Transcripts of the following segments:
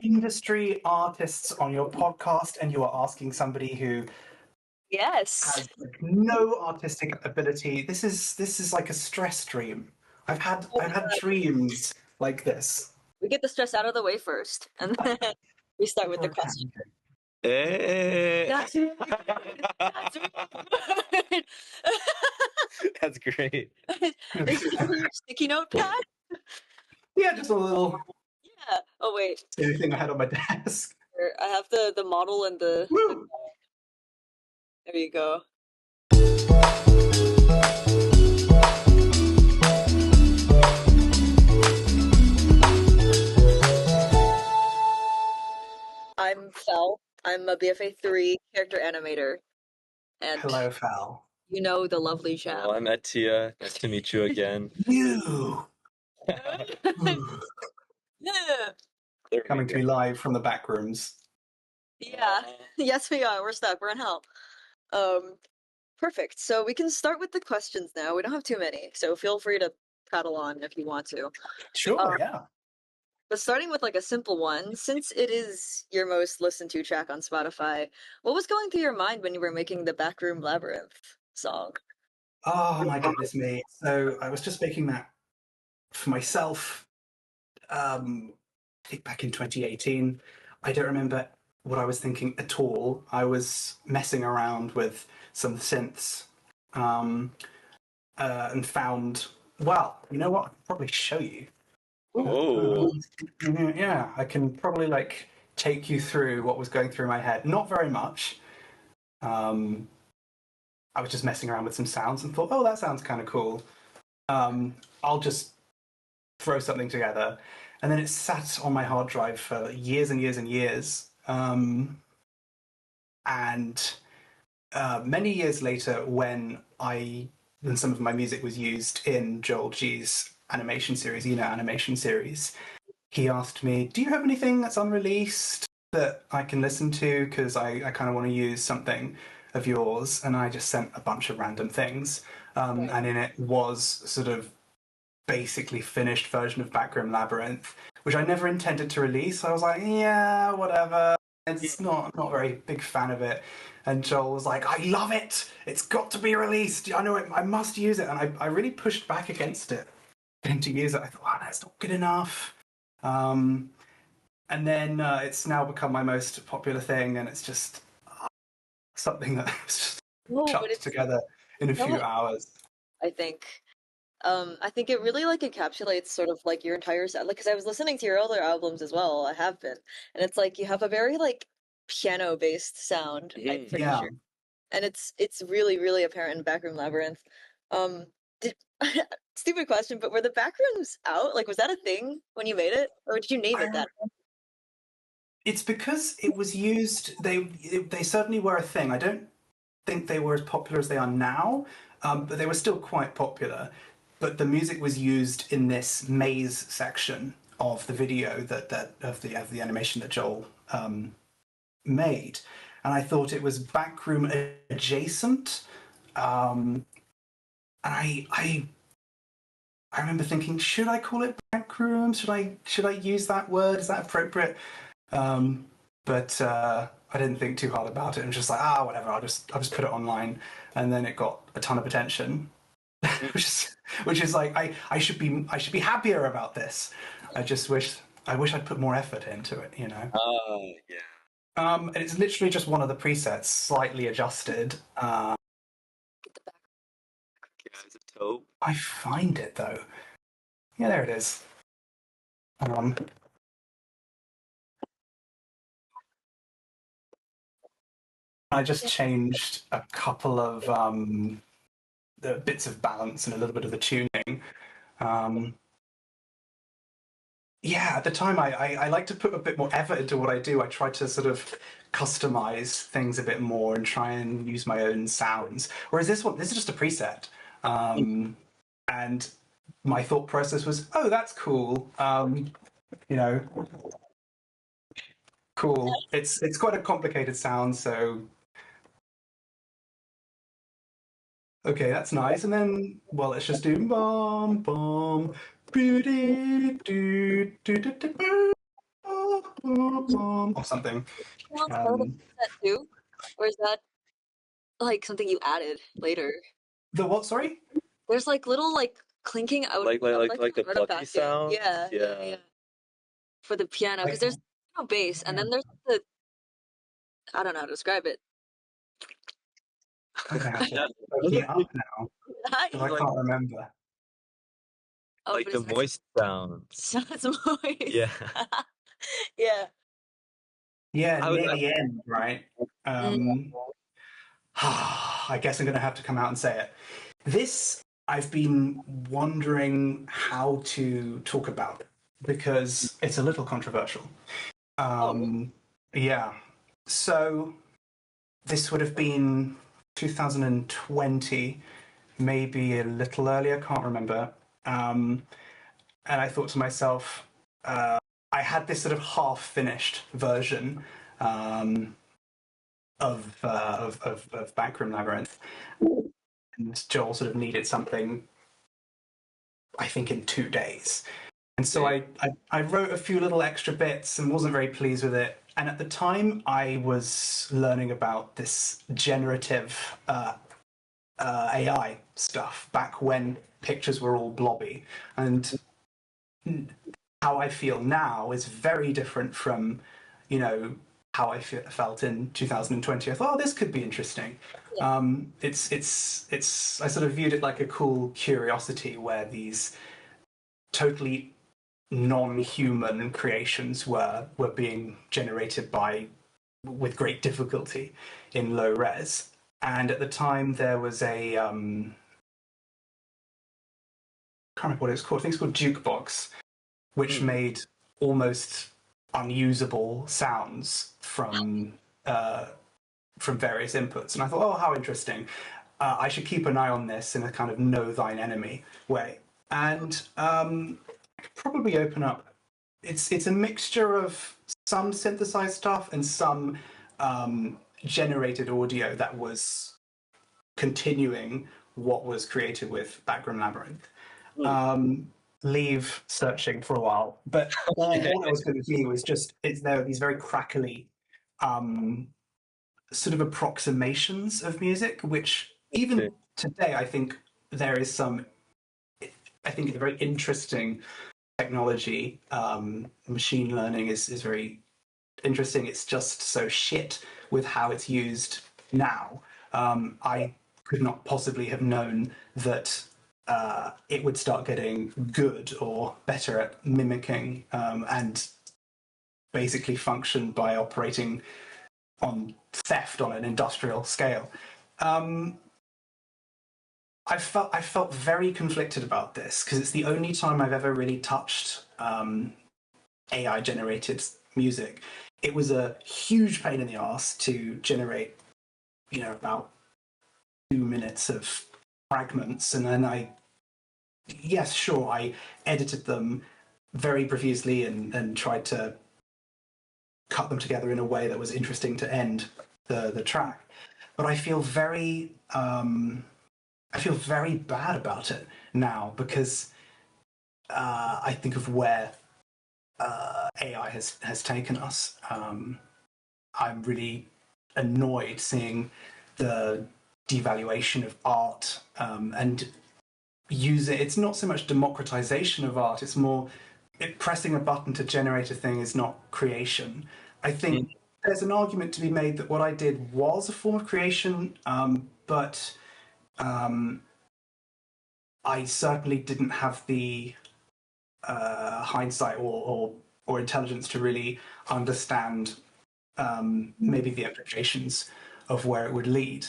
industry artists on your podcast, and you are asking somebody who Yes. has no artistic ability. This is like a stress dream. I've had dreams like this. We get the stress out of the way first, and then we start with the question. That's really good. That's really good. That's great. Is it on your sticky notepad? Yeah, just a little Yeah. Oh wait, anything I had on my desk. here, I have the model and the. Woo! There you go. I'm Fel. I'm a BFA 3 character animator. And Hello, Fal. you know the lovely chap. Well, I'm Etia. Nice to meet you again. You Yeah. coming to me live from the back rooms. Yeah. Yes, we are. We're stuck. We're in hell. Perfect. So we can start with the questions now. We don't have too many, so feel free to prattle on if you want to. Sure, yeah. But starting with like a simple one, since it is your most listened to track on Spotify, what was going through your mind when you were making the Backroom Labyrinth song? Oh my goodness me. So I was just making that for myself I think back in 2018. I don't remember what I was thinking at all. I was messing around with some synths and found, well, you know what? I can probably show you. Oh. Yeah, I can probably like take you through what was going through my head. Not very much. I was just messing around with some sounds and thought, oh, that sounds kind of cool. I'll just throw something together. And then it sat on my hard drive for years and years and years. And many years later, when some of my music was used in Joel G's animation series, animation series, he asked me, do you have anything that's unreleased that I can listen to? Because I kind of want to use something of yours. And I just sent a bunch of random things. And in it was sort of basically finished version of Backroom Labyrinth, which I never intended to release. I was like, yeah, whatever. It's not a very big fan of it. And Joel was like, I love it. It's got to be released. I know it. I must use it. And I really pushed back against it. Getting to use it, I thought, oh, that's not good enough. And then it's now become my most popular thing, and it's just something that was just chucked together in a few hours. I think it really like encapsulates sort of like your entire sound. Like, because I was listening to your other albums as well. I have been, and it's like you have a very like piano-based sound. I'm pretty sure, and it's really really apparent in Backroom Labyrinth. Stupid question, but were the backrooms out? Like, was that a thing when you made it, or did you name it that? It's because it was used. They certainly were a thing. I don't think they were as popular as they are now, but they were still quite popular. But the music was used in this maze section of the video of the animation that Joel made, and I thought it was backroom adjacent. And I remember thinking, should I call it backroom? Should I use that word? Is that appropriate? But I didn't think too hard about it. I'm just like, whatever. I'll just put it online, and then it got a ton of attention, which is like I should be happier about this. I wish I'd put more effort into it. You know. Oh yeah. And it's literally just one of the presets, slightly adjusted. Is it taupe? I find it though. Yeah, there it is. I just changed a couple of the bits of balance and a little bit of the tuning. Yeah, at the time I like to put a bit more effort into what I do. I try to sort of customize things a bit more and try and use my own sounds. Whereas this is just a preset. And my thought process was, oh, that's cool. Cool. It's quite a complicated sound, so okay, that's nice. And then, well, let's just do bum bum. or something. Sounds part of Um, that too, or is that like something you added later? the what? Sorry. There's like little like clinking out of like the plucky artifacting. sound. Yeah. For the piano, because Like, there's no bass, and yeah. then there's the I don't know how to describe it. I'm gonna have to look it up now because I Like can't remember. Oh, like but the it's moist sounds. sounds moist. Yeah. Yeah. Yeah, I was near the end, right? Mm. I guess I'm going to have to come out and say it. This I've been wondering how to talk about because it's a little controversial. Oh, Yeah. So this would have been 2020, maybe a little earlier, can't remember. And I thought to myself, I had this sort of half-finished version um, of Backroom Labyrinth, and Joel sort of needed something, I think, in 2 days. And so I wrote a few little extra bits and wasn't very pleased with it. And at the time, I was learning about this generative AI stuff back when pictures were all blobby. And how I feel now is very different from, you know, how I felt in 2020. I thought, oh, this could be interesting. yeah. It's. I sort of viewed it like a cool curiosity where these totally non-human creations were being generated by with great difficulty in low res. And at the time, there was a I can't remember what it was called. I think it's called Jukebox, which made almost unusable sounds from various inputs. And I thought, oh, how interesting. I should keep an eye on this in a kind of know thine enemy way. And I could probably open up. It's a mixture of some synthesized stuff and some generated audio that was continuing what was created with Backroom Labyrinth. Leave searching for a while, but all I was going to do was just there are these very crackly sort of approximations of music, which even today I think there is some. I think it's a very interesting technology. Machine learning is very interesting. It's just so shit with how it's used now. I could not possibly have known that it would start getting good or better at mimicking and basically function by operating on theft on an industrial scale. I felt very conflicted about this because it's the only time I've ever really touched AI generated music. It was a huge pain in the ass to generate, about 2 minutes of fragments, and then yes, sure, I edited them very profusely and tried to cut them together in a way that was interesting to end the track. But I feel very bad about it now because I think of where AI has taken us. I'm really annoyed seeing the devaluation of art and it's not so much democratization of art, it's more pressing a button to generate a thing is not creation. I think there's an argument to be made that what I did was a form of creation, but I certainly didn't have the hindsight or intelligence to really understand maybe the implications of where it would lead.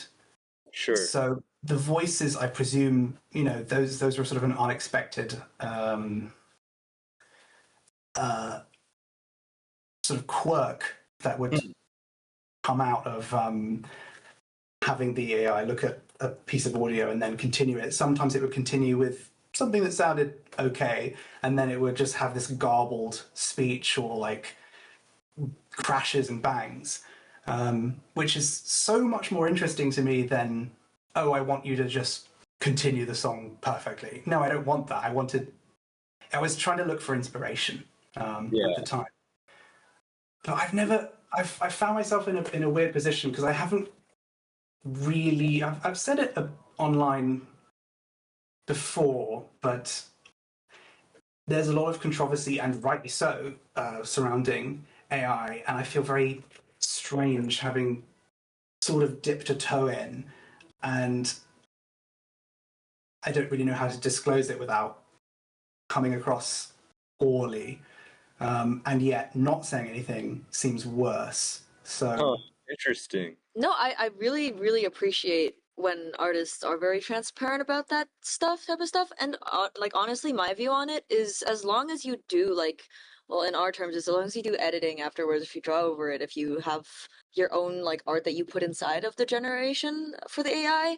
Sure. So the voices, I presume, those were sort of an unexpected sort of quirk that would come out of having the AI look at a piece of audio and then continue it. Sometimes it would continue with something that sounded okay, and then it would just have this garbled speech or like crashes and bangs, which is so much more interesting to me than, oh, I want you to just continue the song perfectly. No, I don't want that. I was trying to look for inspiration at the time. but I've found myself in a weird position because I haven't really. I've said it online before, but there's a lot of controversy, and rightly so, surrounding AI, and I feel very strange having sort of dipped a toe in, and I don't really know how to disclose it without coming across poorly. And yet, not saying anything seems worse. Huh, So, interesting. No, I really, really appreciate when artists are very transparent about that type of stuff. And like honestly, my view on it is as long as you do like, well, in our terms, as long as you do editing afterwards, if you draw over it, if you have your own like art that you put inside of the generation for the AI,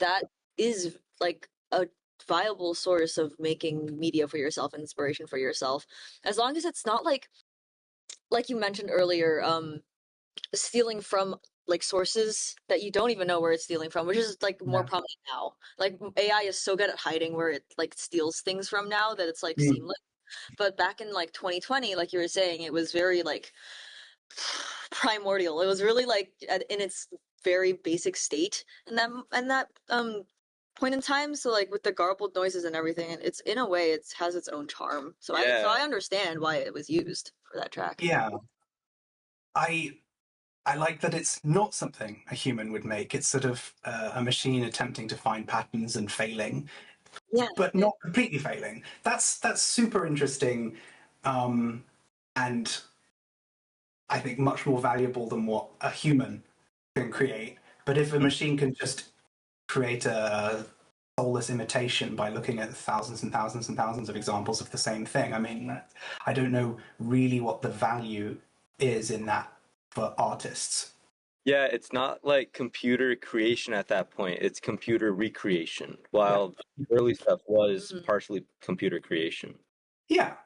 that is like a viable source of making media for yourself, inspiration for yourself. As long as it's not like you mentioned earlier, stealing from like sources that you don't even know where it's stealing from, which is like more yeah. prominent now. Like AI is so good at hiding where it like steals things from now that it's like Mm. seamless. But back in like 2020, like you were saying, it was very like primordial. It was really like in its very basic state and that point in time. So like with the garbled noises and everything, and it's in a way it has its own charm. So Yeah. I understand why it was used for that track. Yeah, I I like that it's not something a human would make. It's sort of a machine attempting to find patterns and failing, Yeah. but not completely failing. That's super interesting, and I think much more valuable than what a human can create. But if a machine can just create a soulless imitation by looking at thousands and thousands and thousands of examples of the same thing, I mean, I don't know really what the value is in that for artists. Yeah, it's not like computer creation at that point. It's computer recreation, Yeah. while the early stuff was Mhm. partially computer creation. Yeah.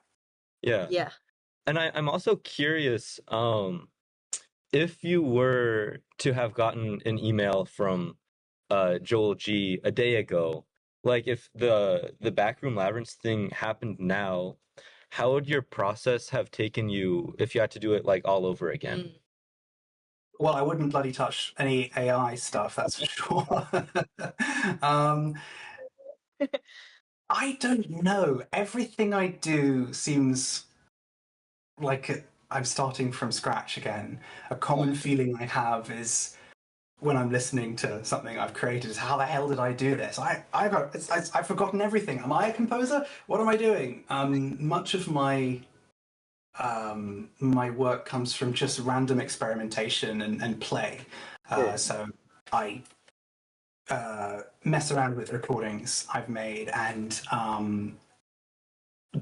Yeah. Yeah. And I'm also curious, if you were to have gotten an email from Joel G a day ago, like if the Backroom Labyrinth thing happened now, how would your process have taken you if you had to do it like all over again? Mm. Well, I wouldn't bloody touch any AI stuff, that's for sure. um, I don't know. Everything I do seems like I'm starting from scratch again. A common feeling I have is when I'm listening to something I've created is how the hell did I do this? I've forgotten everything. Am I a composer? What am I doing? Much of my work comes from just random experimentation and play. Sure. So I mess around with recordings I've made and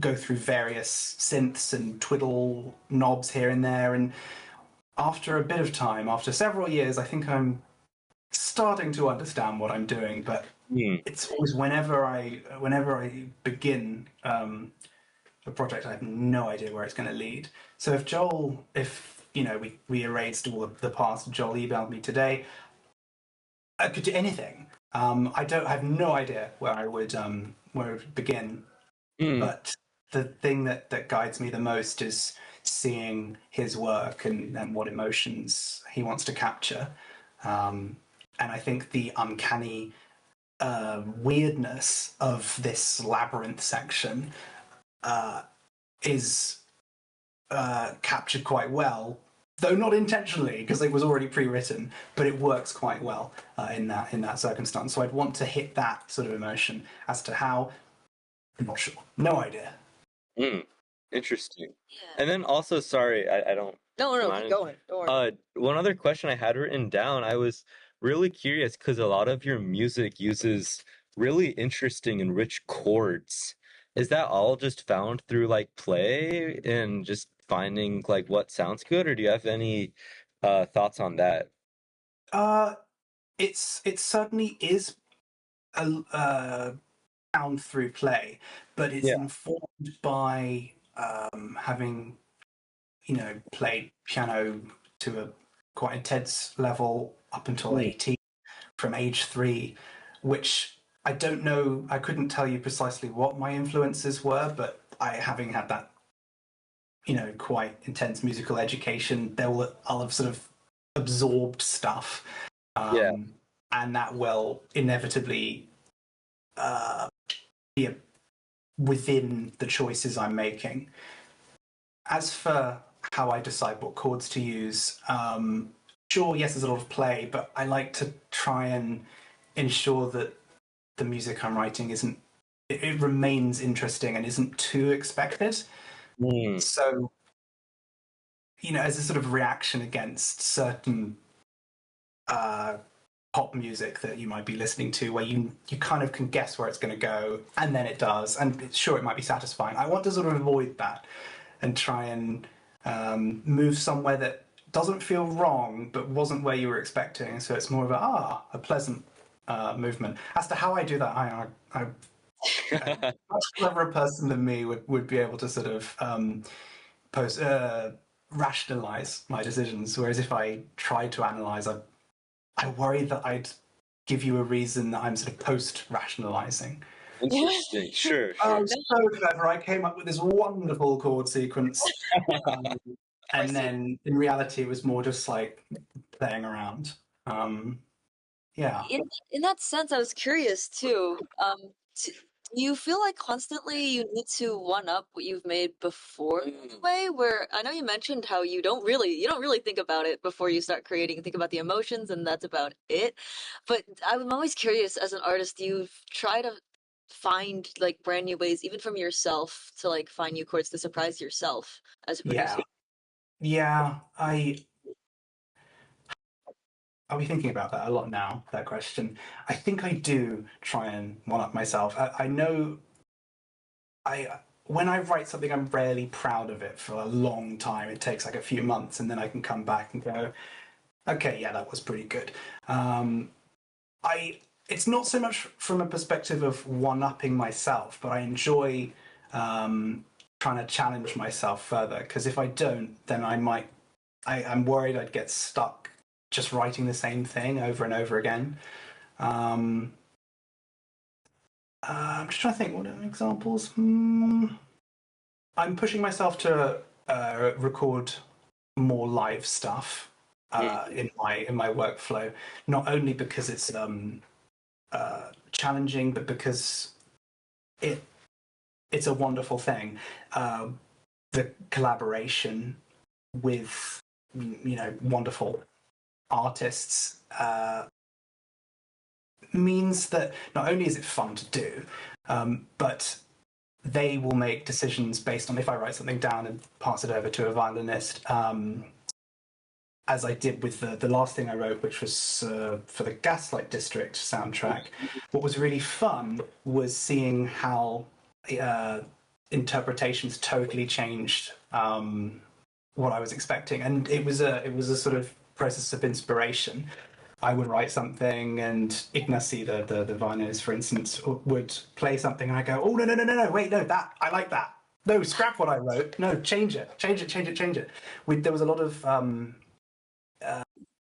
go through various synths and twiddle knobs here and there. And after a bit of time, after several years, I think I'm starting to understand what I'm doing. But Hmm. it's always whenever I begin a project, I have no idea where it's going to lead. So if we erased all of the past, Joel emailed me today, I could do anything. I have no idea where I would begin. Hmm. But the thing that guides me the most is seeing his work and what emotions he wants to capture. And I think the uncanny weirdness of this labyrinth section is captured quite well, though not intentionally, because it was already pre-written. But it works quite well in that circumstance. So I'd want to hit that sort of emotion. As to how, I'm not sure. No idea. Hmm. Interesting. Yeah. And then also, sorry, I don't No, keep mind. going. Don't worry. One other question I had written down, I was really curious because a lot of your music uses really interesting and rich chords. Is that all just found through like play and just finding like what sounds good, or do you have any thoughts on that? Uh, it certainly is found through play, but it's Yeah. informed by having played piano to a quite intense level up until Mm. 18 from age 3, which I don't know. I couldn't tell you precisely what my influences were, but I having had that quite intense musical education, I'll have sort of absorbed stuff, Yeah. and that will inevitably be within the choices I'm making. As for how I decide what chords to use, sure, yes, there's a lot of play, but I like to try and ensure that the music I'm writing it remains interesting and isn't too expected. So, as a sort of reaction against certain pop music that you might be listening to, where you kind of can guess where it's going to go, and then it does, and sure, it might be satisfying. I want to sort of avoid that and try and move somewhere that doesn't feel wrong, but wasn't where you were expecting. So it's more of a pleasant movement. As to how I do that, I a much cleverer person than me would be able to sort of rationalize my decisions. Whereas if I tried to analyze, I worry that I'd give you a reason that I'm sort of post-rationalizing. Interesting. Sure. Oh, so clever. I came up with this wonderful chord sequence. And then in reality, it was more just like playing around. Yeah. In that sense, I was curious too. Do you feel like constantly you need to one up what you've made before in a way? Where I know you mentioned how you don't really think about it before you start creating. You think about the emotions and that's about it. But I'm always curious as an artist, do you try to find like brand new ways, even from yourself, to like find new chords to surprise yourself as a producer? Yeah. I'll be thinking about that a lot now, that question. I think I do try and one up myself. I know when I write something, I'm rarely proud of it for a long time. It takes like a few months, and then I can come back and go, okay, yeah, that was pretty good. It's not so much from a perspective of one-upping myself, but I enjoy trying to challenge myself further, because if I don't, then I'm worried I'd get stuck just writing the same thing over and over again. I'm just trying to think, what are examples? I'm pushing myself to record more live stuff in my workflow, not only because it's challenging, but because it's a wonderful thing. The collaboration with wonderful artists means that not only is it fun to do, but they will make decisions based on if I write something down and pass it over to a violinist, as I did with the last thing I wrote, which was for the Gaslight District soundtrack. What was really fun was seeing how interpretations totally changed what I was expecting, and it was a sort of process of inspiration. I would write something, and Ignacy, the violinist, for instance, would play something, and I go, "Oh no! Wait, no, that I like that. No, scrap what I wrote. No, change it. There was a lot of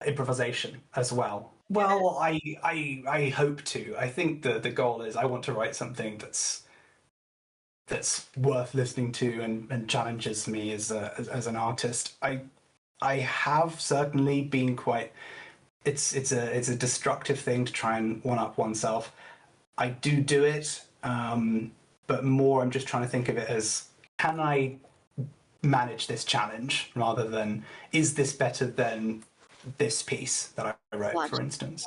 improvisation as well. Well, I hope to. I think the goal is I want to write something that's worth listening to and challenges me as an artist. I have certainly been quite. It's a destructive thing to try and one up oneself. I do it, but more I'm just trying to think of it as, can I manage this challenge rather than, is this better than this piece that I wrote, for instance?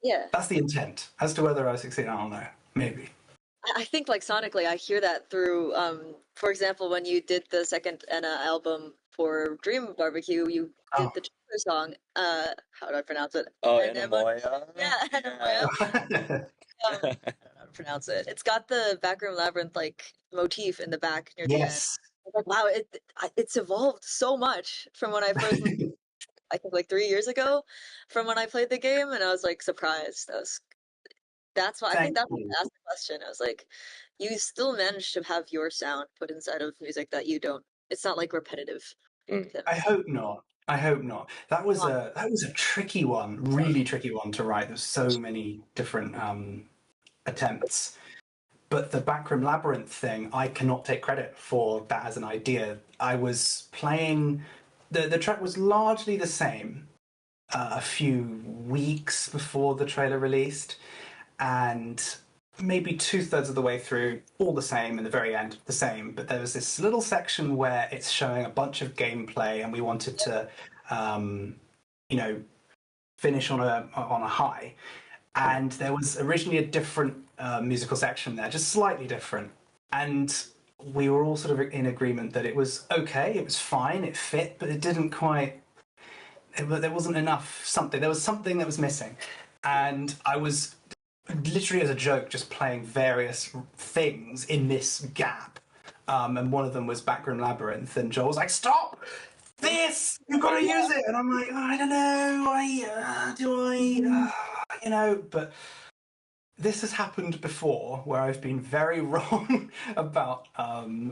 Yeah. That's the intent. As to whether I succeed, I don't know. Maybe. I think like sonically, I hear that through, for example, when you did the second Enna album for Dream Barbecue, you did the trailer song. How do I pronounce it? Oh, Enamoya. Yeah, Enamoya. How to pronounce it? It's got the Backroom labyrinth like motif in the back near the end. Yes. Like, wow, it's evolved so much from when I first, I think like 3 years ago, from when I played the game, and I was like surprised. That's why I think that's why I asked the question. I was like, you still managed to have your sound put inside of music that you don't. It's not like repetitive. I hope not. That was a tricky one, really tricky one to write. There's so many different attempts. But the Backroom Labyrinth thing, I cannot take credit for that as an idea. I was playing, the track was largely the same a few weeks before the trailer released, and maybe 2/3 of the way through, all the same, and the very end, the same. But there was this little section where it's showing a bunch of gameplay, and we wanted to, you know, finish on a high. And there was originally a different musical section there, just slightly different. And we were all sort of in agreement that it was okay, it was fine, it fit, but it didn't quite. There wasn't enough something. There was something that was missing, and I was literally as a joke just playing various things in this gap. And one of them was Backroom Labyrinth, and Joel was like, "Stop this! You've got to use it!" And I'm like, "I don't know. Do I? You know." But this has happened before, where I've been very wrong about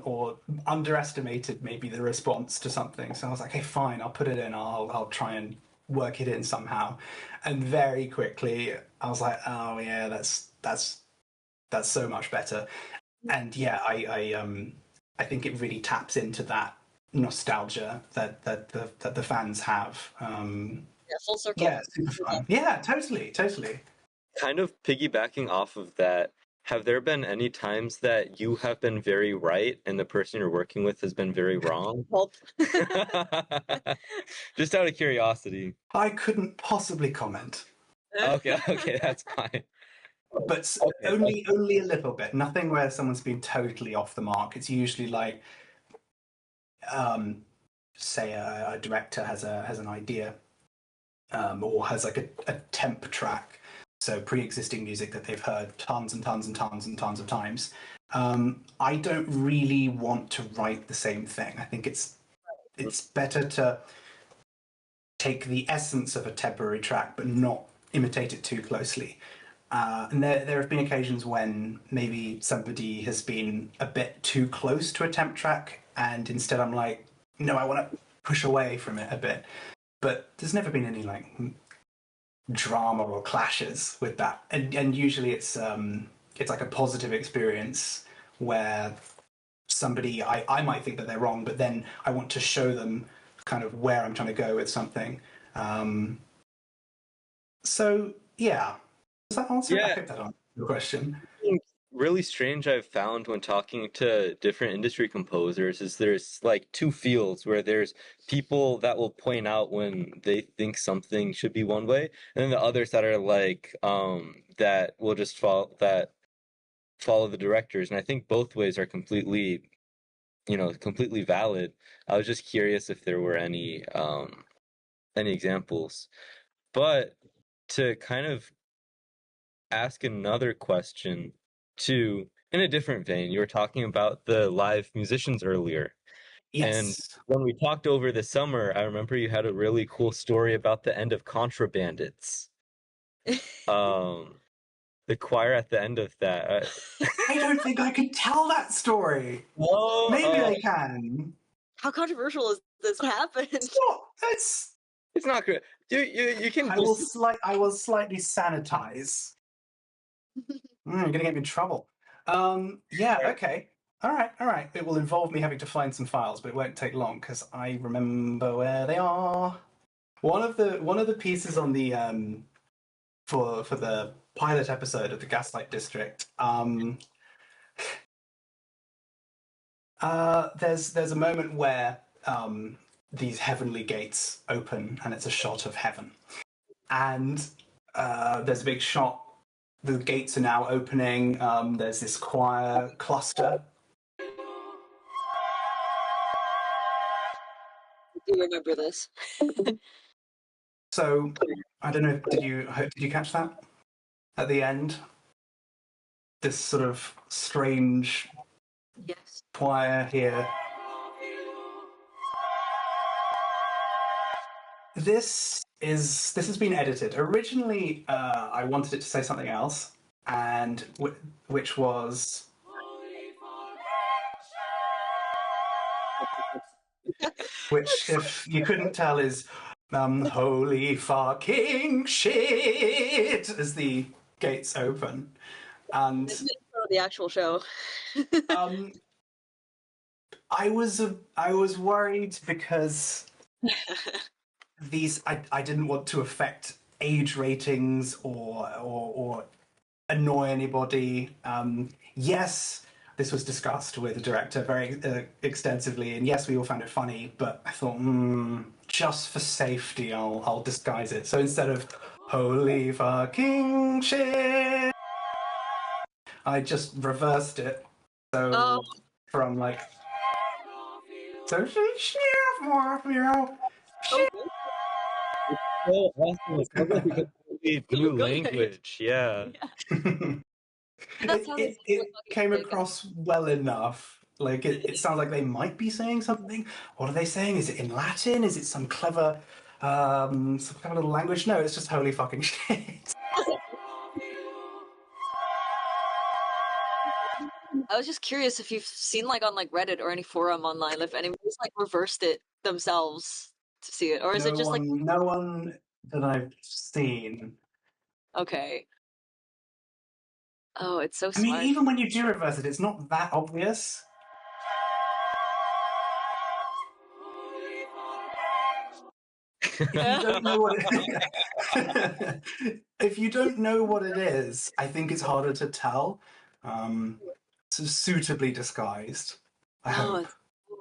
or underestimated maybe the response to something. So I was like, "Okay, fine. I'll put it in. I'll try and work it in somehow." And very quickly, I was like, "Oh yeah, that's so much better." And yeah, I think it really taps into that nostalgia that the fans have. Yeah, full circle. Yeah, super fun. Yeah, totally. Kind of piggybacking off of that, have there been any times that you have been very right and the person you're working with has been very wrong? Help. Just out of curiosity. I couldn't possibly comment. Okay, that's fine. But Okay. only a little bit. Nothing where someone's been totally off the mark. It's usually like, say a director has an idea, or has like a temp track, so pre-existing music that they've heard tons and tons and tons and tons of times. I don't really want to write the same thing. I think it's better to take the essence of a temporary track, but not imitate it too closely. And there have been occasions when maybe somebody has been a bit too close to a temp track, and instead I'm like, no, I want to push away from it a bit. But there's never been any like drama or clashes with that, and usually it's like a positive experience where somebody I might think that they're wrong, but then I want to show them kind of where I'm trying to go with something. So yeah. Does that answer? Yeah. I hope that answers the question. Really strange I've found when talking to different industry composers is there's like two fields where there's people that will point out when they think something should be one way, and then the others that are like that will just follow the directors. And I think both ways are completely completely valid. I was just curious if there were any examples. But to kind of ask another question too, in a different vein, you were talking about the live musicians earlier. And Yes. when we talked over the summer, I remember you had a really cool story about the end of Contrabandits. The choir at the end of that. I don't think I could tell that story. Oh, Maybe I can. How controversial is this? What happened? It's not good. You can I will slightly sanitize. You're gonna get me in trouble. Yeah. Okay. All right. It will involve me having to find some files, but it won't take long because I remember where they are. One of the pieces on the for the pilot episode of the Gaslight District. There's a moment where these heavenly gates open, and it's a shot of heaven, and there's a big shot. The gates are now opening. There's this choir cluster. I do remember this. So I don't know. Did you catch that at the end? This sort of strange choir here. This has been edited. Originally, I wanted it to say something else, and which was. Which, if you couldn't tell, is holy fucking shit as the gates open. And or the actual show? I was worried because I didn't want to affect age ratings or annoy anybody. Yes, this was discussed with the director very extensively, and yes, we all found it funny. But I thought, just for safety, I'll disguise it. So instead of "holy fucking shit," I just reversed it. So from like so So awesome. It sounds like a completely new language. Yeah. That's how they it came across well enough. Like it sounds like they might be saying something. What are they saying? Is it in Latin? Is it some clever little language? No, it's just holy fucking shit. I was just curious if you've seen like on like Reddit or any forum online if anybody's like reversed it themselves to see it, or is it just like No one that I've seen. okay? Oh, it's so I mean, smart. even when you do reverse it, it's not that obvious. If you don't know what it if you don't know what it is, I think it's harder to tell. So suitably disguised, I Oh, hope. it's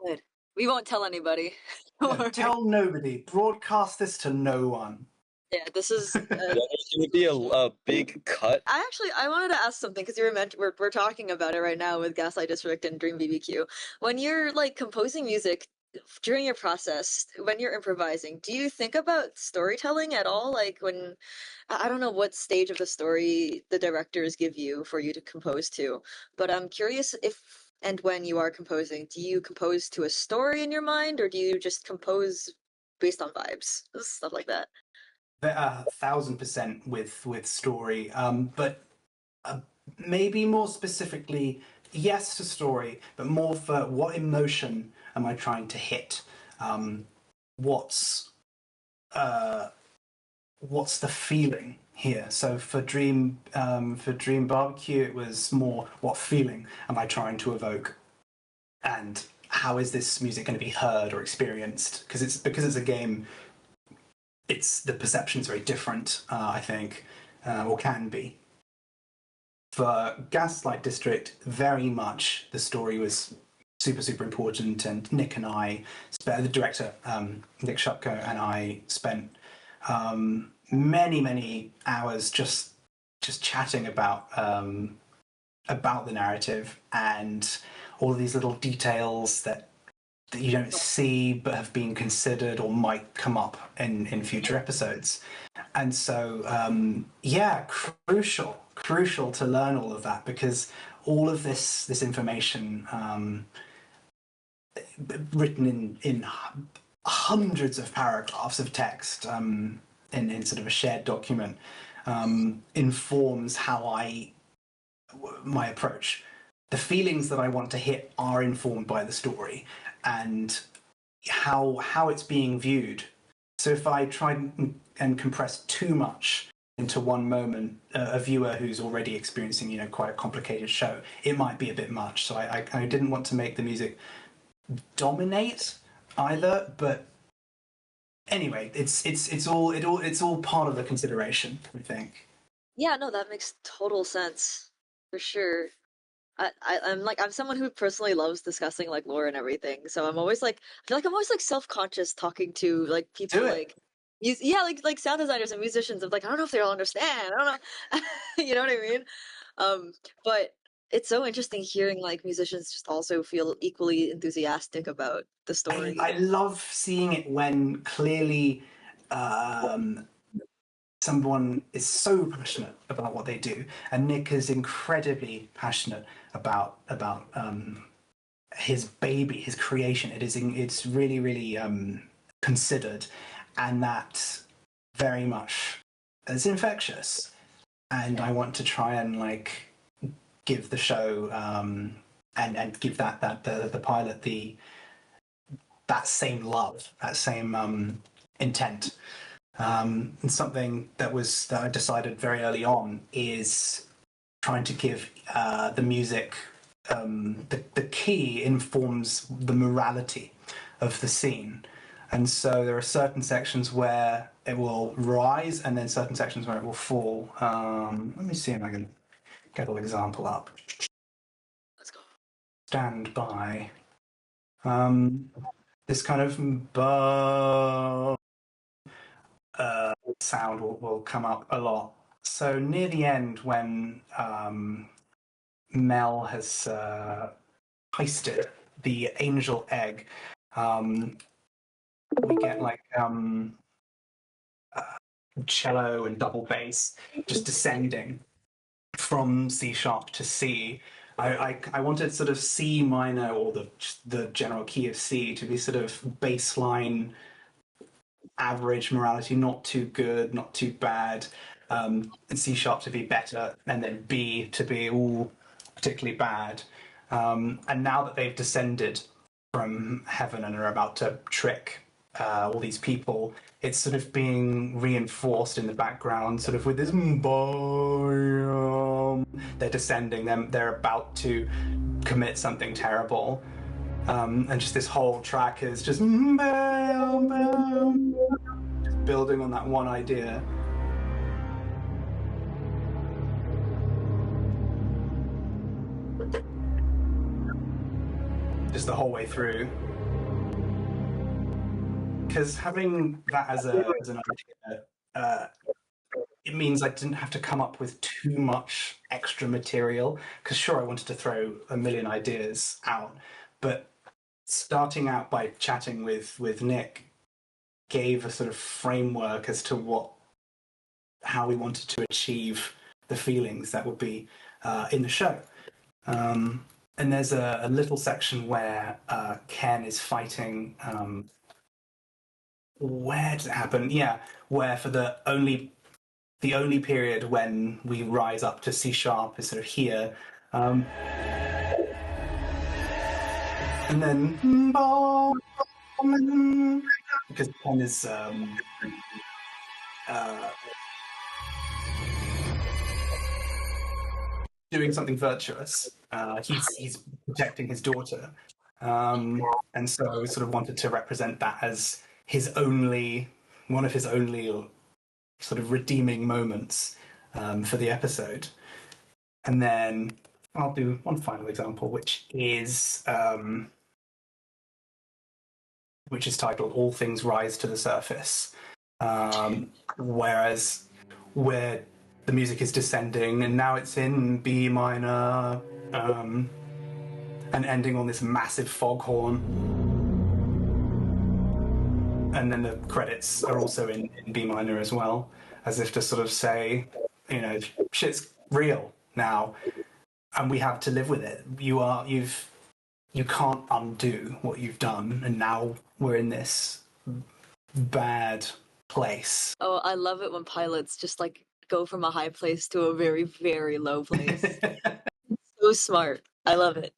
good. We won't tell anybody. Don't worry. Tell nobody. Broadcast this to no one. Yeah, this is. Yeah, there's gonna be a big cut. I wanted to ask something because you were we're talking about it right now with Gaslight District and Dream BBQ. When you're like composing music during your process, when you're improvising, do you think about storytelling at all? Like when I don't know what stage of the story the directors give you for you to compose to, but I'm curious if and when you are composing, do you compose to a story in your mind or do you just compose based on vibes? Stuff like that. 1,000% with story, but maybe more specifically, yes to story, but more for what emotion am I trying to hit? What's what's the feeling here? So for Dream Barbecue, it was more what feeling am I trying to evoke, and how is this music going to be heard or experienced? Because it's a game. It's the perception is very different, I think, or can be. For Gaslight District, very much the story was super important, and Nick and I, the director Nick Shupko and I spent many hours just chatting about the narrative and all of these little details that you don't see but have been considered or might come up in future episodes. And so, crucial to learn all of that, because all of this information written in hundreds of paragraphs of text in sort of a shared document informs my approach. The feelings that I want to hit are informed by the story and how it's being viewed. So if I try and compress too much into one moment, a viewer who's already experiencing, quite a complicated show, it might be a bit much. So I didn't want to make the music dominate either. But anyway, it's all part of the consideration, I think. Yeah, no, that makes total sense for sure. I'm someone who personally loves discussing like lore and everything. So I'm always like I feel like I'm always like self-conscious talking to like people Do it. like yeah, like sound designers and musicians. I'm like I don't know if they'll understand. I don't know. You know what I mean? But it's so interesting hearing like musicians just also feel equally enthusiastic about the story. I love seeing it when clearly someone is so passionate about what they do, and Nick is incredibly passionate about his baby, his creation. It's really considered, and that very much is infectious. And I want to try and like give the show and give the pilot that same love, that same intent. And something that I decided very early on is trying to give the music, the key informs the morality of the scene. And so there are certain sections where it will rise and then certain sections where it will fall. Let me see if I can get an example up. Let's go. Stand by. This kind of sound will come up a lot. So near the end, when Mel has heisted the angel egg, we get like cello and double bass just descending from C sharp to C. I wanted sort of C minor, or the general key of C, to be sort of baseline, average morality, not too good, not too bad, and C sharp to be better, and then B to be particularly bad. And now that they've descended from heaven and are about to trick all these people, it's sort of being reinforced in the background, sort of with this they're descending, they're about to commit something terrible. And just this whole track is just building on that one idea. Just the whole way through. Because having that as an idea, it means I didn't have to come up with too much extra material. Because sure, I wanted to throw a million ideas out, but starting out by chatting with Nick gave a sort of framework as to how we wanted to achieve the feelings that would be in the show. And there's a little section where Ken is fighting. Where does it happen? Yeah, where for the only period when we rise up to C sharp is sort of here. And then because Ken is doing something virtuous. He's protecting his daughter, and so sort of wanted to represent that as one of his only sort of redeeming moments for the episode. And then I'll do one final example, which is titled "All Things Rise to the Surface," whereas where the music is descending and now it's in B minor, and ending on this massive foghorn. And then the credits are also in B minor as well, as if to sort of say, shit's real now, and we have to live with it. You can't undo what you've done, and now we're in this bad place. Oh, I love it when pilots just like go from a high place to a very, very low place. So smart. I love it.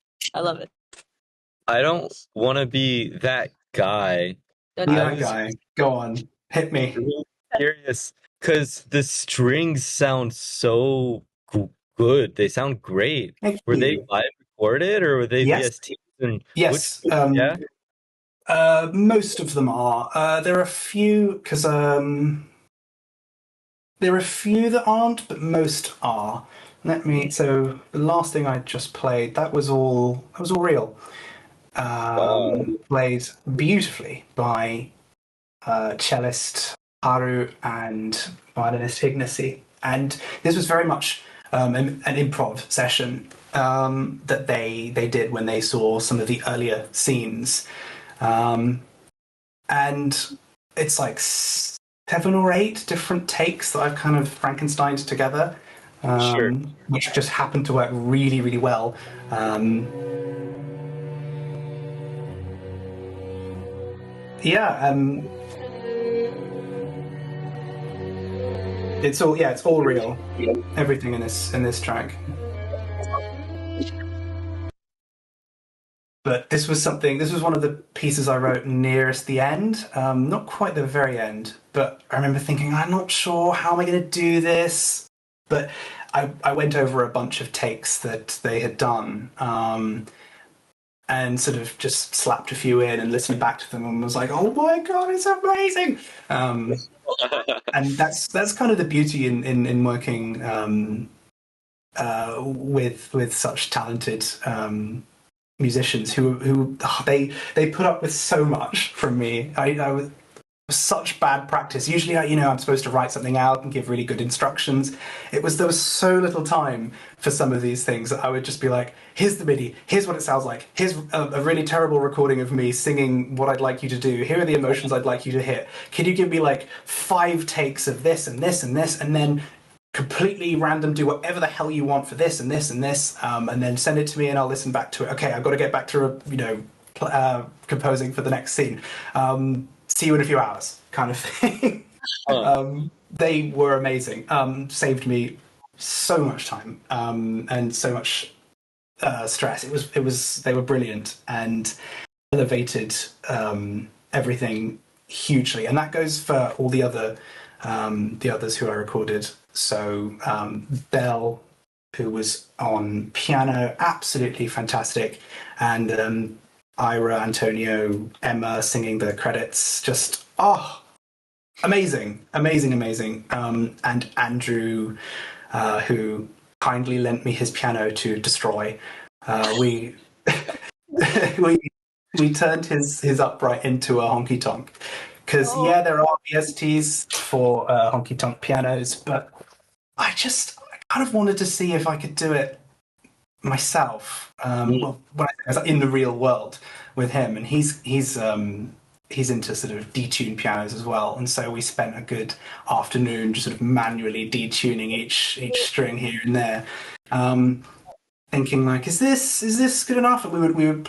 I don't want to be that guy. That guy. Go on. Hit me. Really curious, because the strings sound so good. They sound great. Were they live recorded, or were they VSTs? Yes. Yeah. Most of them are. There are a few that aren't, but most are. So the last thing I just played, that was all real. Played beautifully by cellist Haru and violinist Ignacy. And this was very much an improv session that they did when they saw some of the earlier scenes. And it's like 7 or 8 different takes that I've kind of Frankensteined together, which just happened to work really, really well. It's all real. Everything in this track. But this was one of the pieces I wrote nearest the end, not quite the very end, but I remember thinking, I'm not sure, how am I going to do this? But I went over a bunch of takes that they had done, and sort of just slapped a few in and listened back to them and was like, "Oh my god, it's amazing!" And that's kind of the beauty in working with such talented musicians who they put up with so much from me. I was such bad practice. Usually, I'm supposed to write something out and give really good instructions. There was so little time for some of these things that I would just be like, here's the MIDI, here's what it sounds like, here's a really terrible recording of me singing what I'd like you to do, here are the emotions I'd like you to hit. Can you give me like 5 takes of this and this and this, and then completely random, do whatever the hell you want for this and this and this, and then send it to me and I'll listen back to it. Okay, I've got to get back to composing for the next scene. See you in a few hours, kind of thing. They were amazing. Saved me so much time and so much stress. They were brilliant and elevated everything hugely. And that goes for all the others who I recorded. So Belle, who was on piano, absolutely fantastic, and Ira, Antonio, Emma singing the credits, just amazing. And Andrew, who kindly lent me his piano to destroy. We we turned his upright into a honky tonk. Because there are VSTs for honky tonk pianos, but I kind of wanted to see if I could do it myself. Well, when I was in the real world with him, and he's into sort of detuned pianos as well, and so we spent a good afternoon just sort of manually detuning each string here and there, thinking like, is this good enough? And we would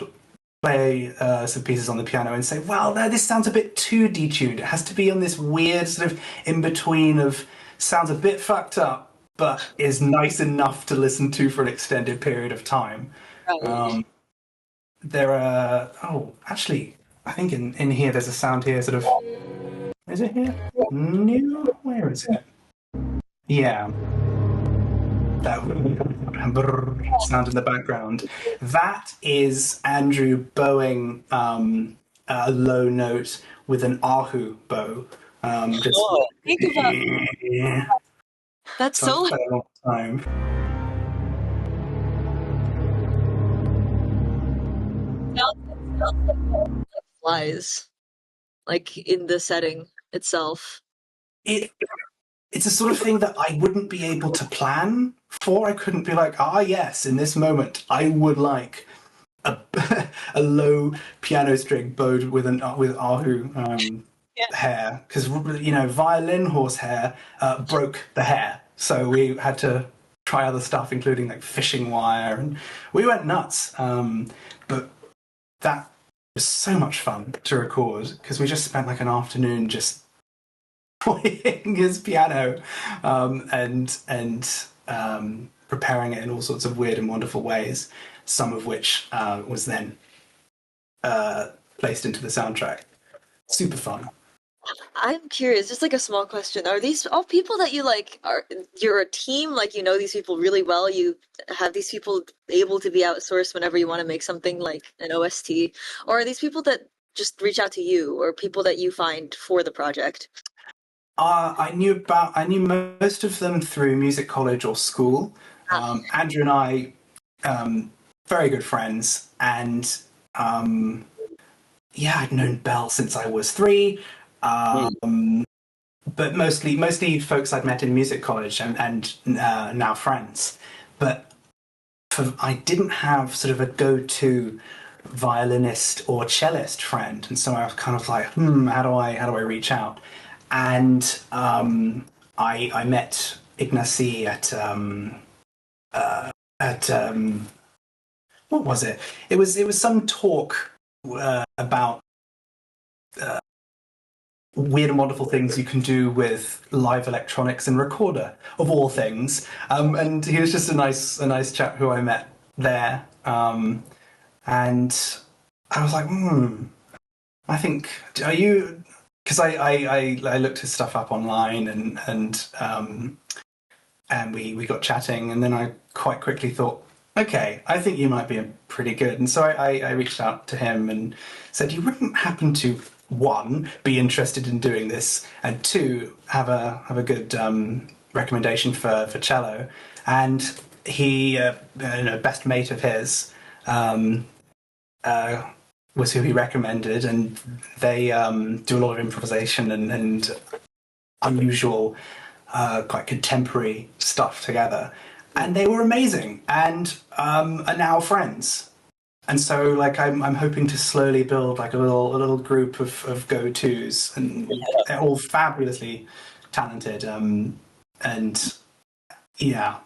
play some pieces on the piano and say, well, this sounds a bit too detuned. It has to be on this weird sort of in between of sounds a bit fucked up, but is nice enough to listen to for an extended period of time. There are actually, I think in here there's a sound here, sort of. Is it here? No, where is it? Yeah. That sound in the background. That is Andrew bowing a low note with an ahu bow. Think about that's so a long time. flies, like in the setting itself. It's a sort of thing that I wouldn't be able to plan for. I couldn't be like, yes, in this moment, I would like a low piano string bowed with ahu hair, because violin horsehair broke the hair, so we had to try other stuff, including like fishing wire, and we went nuts. But that was so much fun to record because we just spent like an afternoon just playing his piano and preparing it in all sorts of weird and wonderful ways, some of which was then placed into the soundtrack. Super fun. I'm curious, just like a small question. Are these all people that you like, you're a team, like you know these people really well, you have these people able to be outsourced whenever you want to make something like an OST? Or are these people that just reach out to you, or people that you find for the project? I knew most of them through music college or school. Andrew and I, very good friends, and I'd known Belle since I was 3. But mostly folks I'd met in music college and now friends. But I didn't have sort of a go-to violinist or cellist friend, and so I was kind of like, how do I reach out? And I met Ignacy at what was it? It was some talk about weird and wonderful things you can do with live electronics and recorder, of all things. And he was just a nice chap who I met there. And I was like, I think, are you? Because I looked his stuff up online and and we got chatting, and then I quite quickly thought, okay, I think you might be pretty good. And so I reached out to him and said, you wouldn't happen to, one, be interested in doing this, and two, have a good recommendation for cello. And he, best mate of his, was who he recommended, and they do a lot of improvisation and unusual, quite contemporary stuff together. And they were amazing, and are now friends. And so, like, I'm hoping to slowly build like a little group of go-tos, and they're all fabulously talented, and yeah,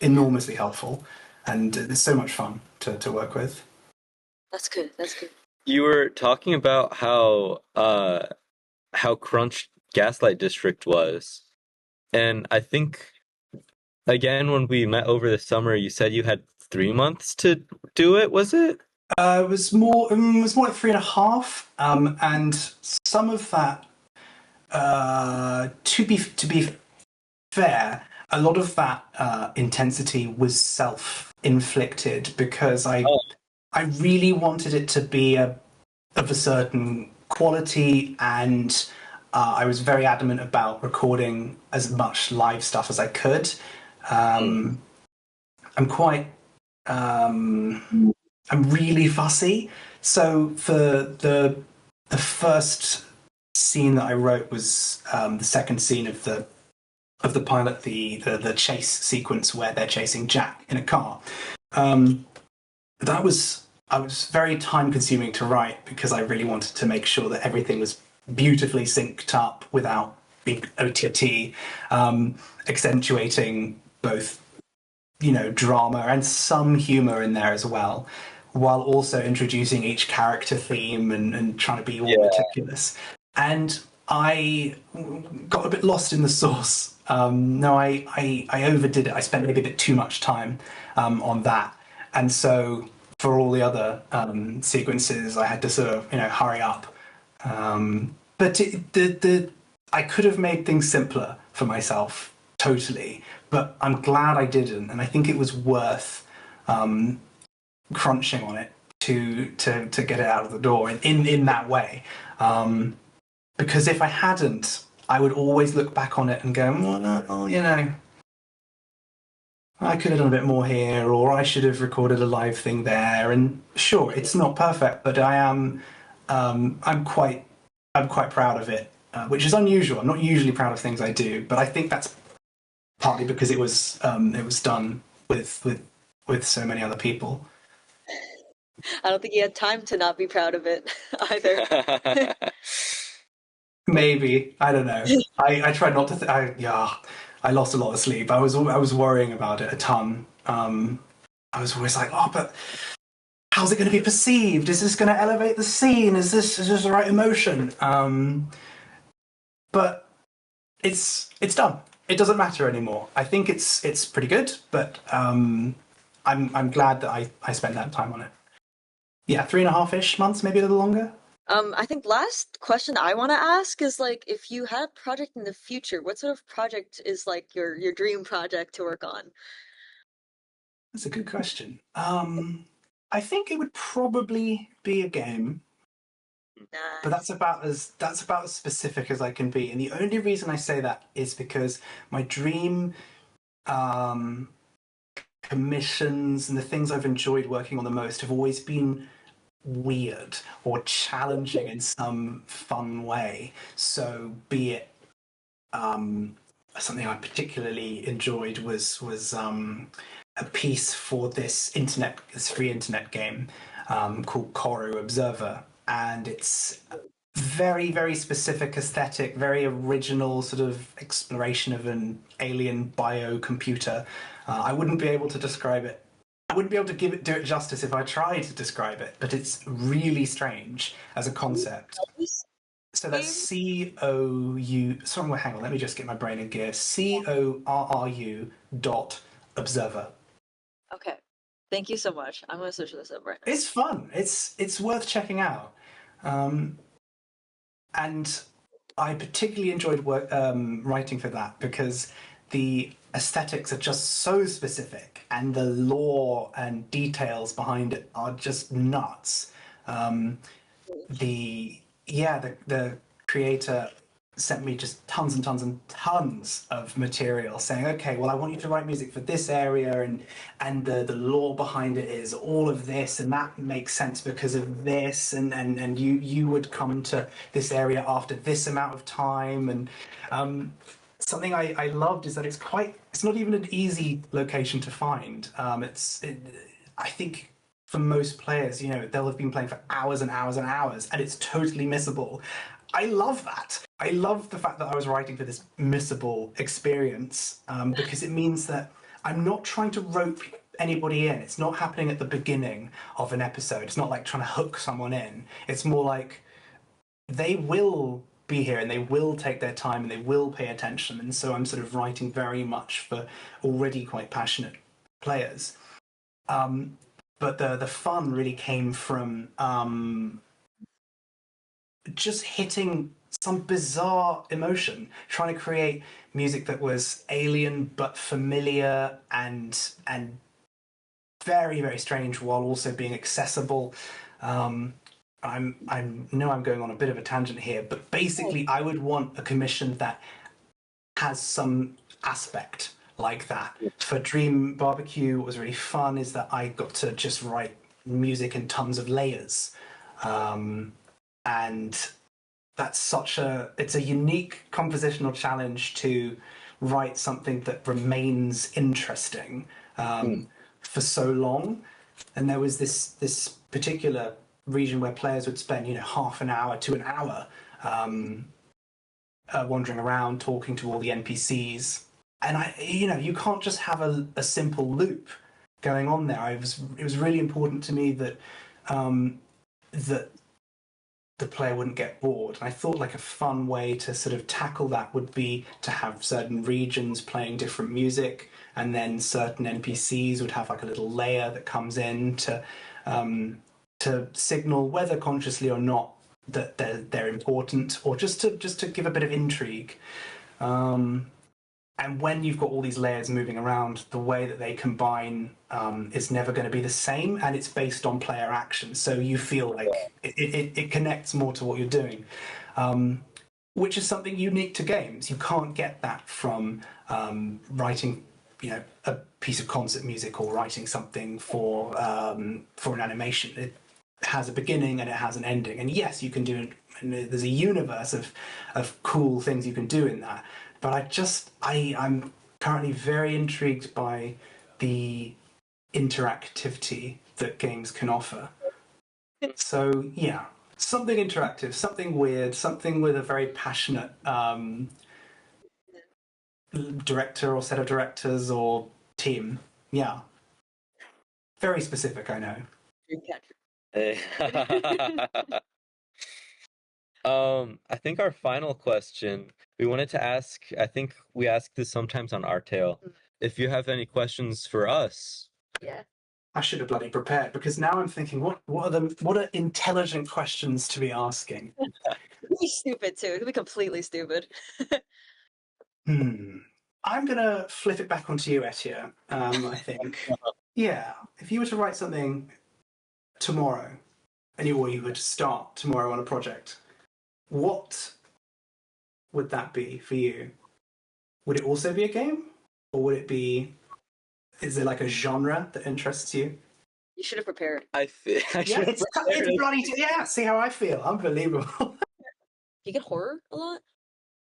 enormously helpful, and it's so much fun to work with. That's good. That's good. You were talking about how crunched Gaslight District was, and I think again when we met over the summer, you said you had 3 months to do it. Was it? It was more like 3.5, and some of that, to be fair, a lot of that intensity was self-inflicted because Oh, I really wanted it to be of a certain quality, and I was very adamant about recording as much live stuff as I could. Um, I'm quite I'm really fussy. So for the first scene that I wrote was the second scene of the pilot, the chase sequence where they're chasing Jack in a car. Um, that was I was very time consuming to write because I really wanted to make sure that everything was beautifully synced up without big OTT, accentuating both drama and some humor in there as well, while also introducing each character theme and trying to be all yeah. meticulous. And I got a bit lost in the sauce. No, I overdid it. I spent maybe a bit too much time on that. And so for all the other sequences, I had to sort of, hurry up. But I could have made things simpler for myself, totally. But I'm glad I didn't, and I think it was worth crunching on it to get it out of the door in that way. Because if I hadn't, I would always look back on it and go, well, no, I could have done a bit more here, or I should have recorded a live thing there. And sure, it's not perfect, but I'm quite proud of it, which is unusual. I'm not usually proud of things I do, but I think that's partly because it was done with so many other people. I don't think you had time to not be proud of it either. Maybe, I don't know. I tried not to. I lost a lot of sleep. I was worrying about it a ton. I was always like, oh, but how's it going to be perceived? Is this going to elevate the scene? Is this the right emotion? But it's done. It doesn't matter anymore. I think it's pretty good, but I'm glad that I spent that time on it. Yeah, 3.5-ish months, maybe a little longer. I think last question I want to ask is like, if you had a project in the future, what sort of project is like your dream project to work on? That's a good question. I think it would probably be a game, but Nice. that's about as specific as I can be. And the only reason I say that is because my dream um, commissions and the things I've enjoyed working on the most have always been weird or challenging in some fun way. So, be it something I particularly enjoyed was a piece for this free internet game called Koru Observer, and it's very very specific aesthetic, very original sort of exploration of an alien biocomputer. I wouldn't be able to describe it. I wouldn't be able to do it justice if I tried to describe it, but it's really strange as a concept. Nice So that's game? COU. Sorry, well, hang on. Let me just get my brain in gear. CORRU dot observer. Okay. Thank you so much. I'm gonna search this up right now. It's fun. It's worth checking out. Um, and I particularly enjoyed writing for that because the aesthetics are just so specific, and the lore and details behind it are just nuts. The creator sent me just tons and tons and tons of material saying, okay, well, I want you to write music for this area, and the lore behind it is all of this, and that makes sense because of this, and you would come to this area after this amount of time. And something I loved is that it's not even an easy location to find. I think for most players, they'll have been playing for hours and hours and hours, and it's totally missable. I love that. I love the fact that I was writing for this missable experience, because it means that I'm not trying to rope anybody in. It's not happening at the beginning of an episode. It's not like trying to hook someone in. It's more like they will be here and they will take their time and they will pay attention. And so I'm sort of writing very much for already quite passionate players. But the fun really came from just hitting some bizarre emotion, trying to create music that was alien but familiar and very, very strange while also being accessible. I know I'm going on a bit of a tangent here, but basically I would want a commission that has some aspect like that. For Dream Barbecue, what was really fun is that I got to just write music in tons of layers. And that's it's a unique compositional challenge to write something that remains interesting for so long. And there was this particular region where players would spend half an hour to an hour wandering around talking to all the NPCs, and you can't just have a simple loop going on there. It was really important to me that that the player wouldn't get bored. And I thought like a fun way to sort of tackle that would be to have certain regions playing different music, and then certain NPCs would have like a little layer that comes in to signal, whether consciously or not, that they're important, or just to give a bit of intrigue. And when you've got all these layers moving around, the way that they combine is never going to be the same, and it's based on player action. So you feel like it connects more to what you're doing, which is something unique to games. You can't get that from writing, a piece of concert music or writing something for an animation. It has a beginning and it has an ending. And yes, you can do it. There's a universe of cool things you can do in that. But I'm currently very intrigued by the interactivity that games can offer. So yeah, something interactive, something weird, something with a very passionate director or set of directors or team. Yeah. Very specific, I know. I think our final question, we wanted to ask, I think we ask this sometimes on our tale, if you have any questions for us. Yeah. I should have bloody prepared, because now I'm thinking, what are intelligent questions to be asking? It could be stupid too. It could be completely stupid. I'm gonna flip it back onto you, Etia. I think. Yeah. If you were to write something tomorrow, and you were to start tomorrow on a project, what would that be for you? Would it also be a game, or would it be? Is there like a genre that interests you? You should have prepared. It's bloody yeah. See how I feel? Unbelievable. You get horror a lot?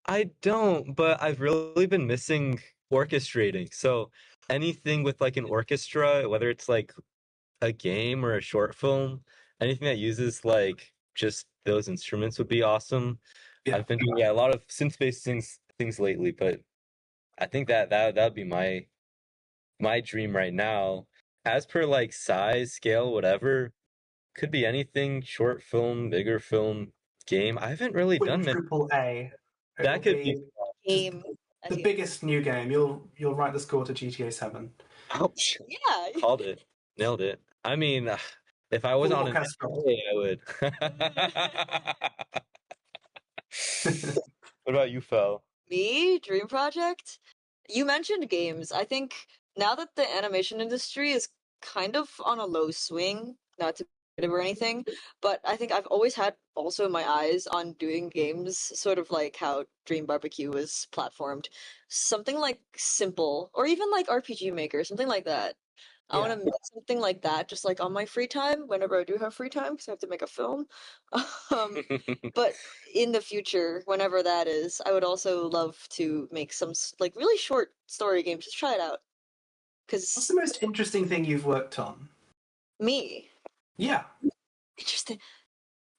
I don't, but I've really been missing orchestrating. So anything with like an orchestra, whether it's like a game or a short film, anything that uses like just those instruments would be awesome. Yeah. I've been doing a lot of synth-based things lately, but I think that'd be my dream right now. As per like size, scale, whatever, could be anything, short film, bigger film, game. I haven't really done many. Triple A. That could be Game. The biggest new game. You'll write the score to GTA 7. Ouch. Yeah. Called it. Nailed it. I mean, if I was on an NBA, I would. What about you, Fel? Me? Dream project? You mentioned games. I think now that the animation industry is kind of on a low swing, not to be negative or anything, but I think I've always had also my eyes on doing games, sort of like how Dream Barbecue was platformed. Something like simple, or even like RPG Maker, something like that. I want Yeah. to make something like that, just like on my free time, whenever I do have free time, because I have to make a film. Um, but in the future, whenever that is, I would also love to make some like really short story games. Just try it out. What's Because the most interesting thing you've worked on? me, Yeah. interesting.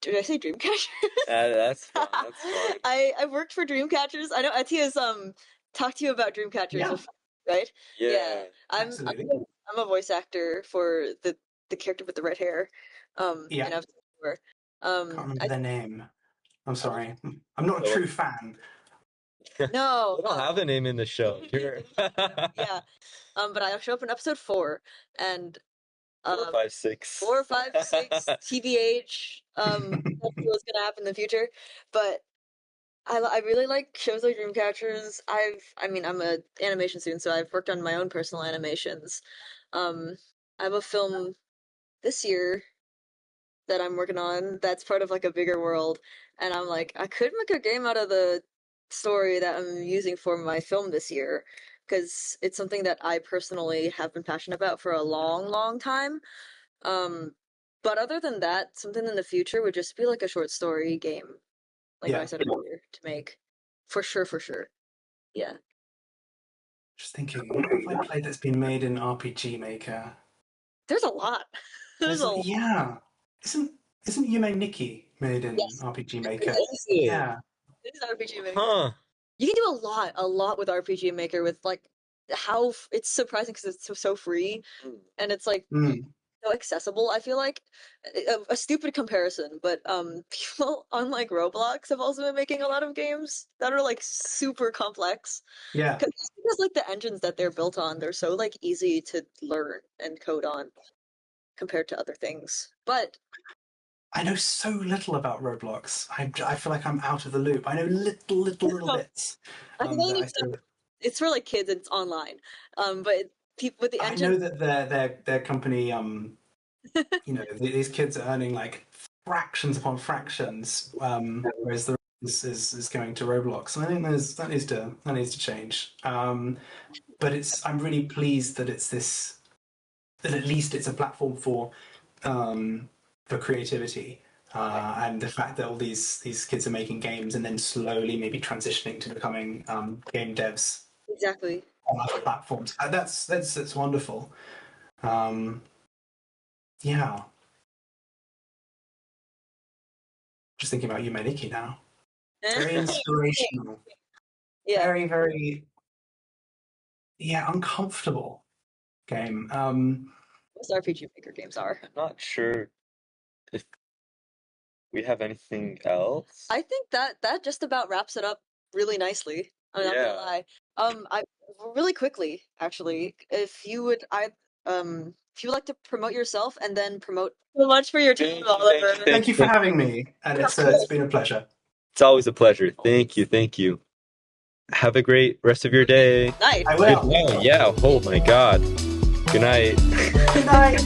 Did I say Dreamcatcher? That's fun. That's fun. I worked for Dreamcatchers. I know Etia's talked to you about Dreamcatchers Yeah. before, right? Yeah. Yeah. I'm Absolutely. I'm a voice actor for the character with the red hair. Yeah. And I've Can't remember I their name. I'm oh, sorry. I'm not a So true fan. no, we don't have a name in the show. You're yeah. But I show up in episode 4, and 4, 5, 6. 4, 5, 6, TBH. That's what's gonna happen in the future. But I really like shows like Dreamcatchers. I mean, I'm a animation student, so I've worked on my own personal animations. Um, I have a film this year that I'm working on that's part of like a bigger world, and I'm like, I could make a game out of the story that I'm using for my film this year, because it's something that I personally have been passionate about for a long, long time. Um, but other than that, something in the future would just be like a short story game, like I Yeah. said earlier, to make. For sure, for sure. Yeah. Just thinking, what have I played that's been made in RPG Maker? There's a lot. There's a lot. Yeah. Isn't isn't Yume Nikki made in Yes. RPG Maker? Is it? Yeah. It is RPG Maker. Huh. You can do a lot with RPG Maker with like how it's surprising because it's so free and it's like Mm. so accessible. I feel like a stupid comparison, but people on like Roblox have also been making a lot of games that are like super complex Yeah. because like the engines that they're built on, they're so like easy to learn and code on compared to other things. But I know so little about Roblox. I feel like I'm out of the loop. I know little bits. I think all you That need I to know, sort of, it's for like kids and it's online. But people with the I engine, know that their company, these kids are earning like fractions upon fractions, whereas the rest is going to Roblox. And I think that needs to change. But I'm really pleased that it's this that at least it's a platform for creativity. And the fact that all these kids are making games and then slowly maybe transitioning to becoming game devs exactly. on other platforms. That's wonderful. Um, yeah, just thinking about Yume Nikki now. Very inspirational. Yeah. Very, very, yeah, uncomfortable game. Most RPG Maker games are. I'm not sure if we have anything else. I think that just about wraps it up really nicely. I'm not gonna Yeah. lie. I really quickly, actually, if you would like to promote yourself and then promote so much for your team, Thank you, thank you, Oliver. Thank you for having me, and it's been a pleasure. It's always a pleasure. Thank you, thank you. Have a great rest of your day. Night. I Good will. night. Yeah. Oh my God. Good night. Good night.